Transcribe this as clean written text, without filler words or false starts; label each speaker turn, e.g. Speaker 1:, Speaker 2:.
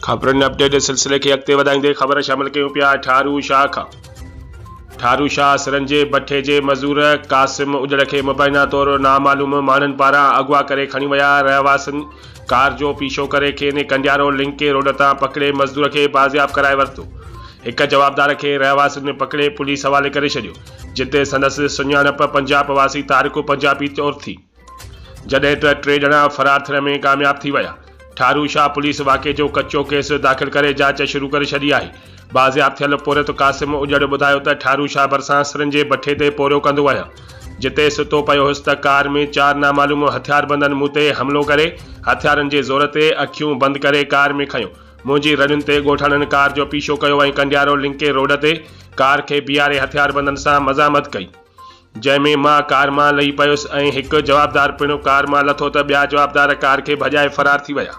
Speaker 1: खबरुनि update सिलसिले खे अॻिते वधाईंदे ख़बर शामिल कयूं पिया ठारू शाह खां। ठारू शाह सिरन जे भट्ठे जे मज़दूर क़ासिम उजड़ खे मुबैना तौरु नामालूम माण्हुनि पारां अगवा करे खणी विया। रहवासियुनि कार जो पीछो करे खेनि कंडियारो लिंके रोड तां पकड़े मज़दूर खे बाज़ियाब कराए वरितो। हिक जवाबदार खे रहवासियुनि पकड़े पुलिस हवाले करे छॾियो, जिते संदसि सुञाणप पंजाब वासी तारिक पंजाबी तौरु थी, जॾहिं त 3 ॼणा फ़रार थियण में कामयाब थी विया। ठारू शाह पुलिस वाक़े जो कचो केस दाख़िल करे जांच शुरू करे छॾी आहे। बाज़ियाब थियल पोरित क़ासिम उजड़ ॿुधायो त ठारू शाह भरिसां सिरन जे भट्ठे ते पोरियो कंदो आहियां, जिते सुतो पियो हुउसि त कार में 4 नामालूम हथियारबंदनि मूं ते हमिलो करे हथियारनि जे ज़ोर ते अखियूं बंदि करे कार में खयो। मुंहिंजी रड़ियुनि ते ॻोठाणनि कार जो पीछो कयो ऐं कंडियारो लिंके रोड ते कार खे बीहारे हथियारबंदनि सां मज़ामत कई, जंहिंमें मां कार मां लही पियुसि ऐं हिकु जवाबदार पिणु कार मां लथो त ॿिया जवाबदार कार खे भॼाए फ़रार थी विया।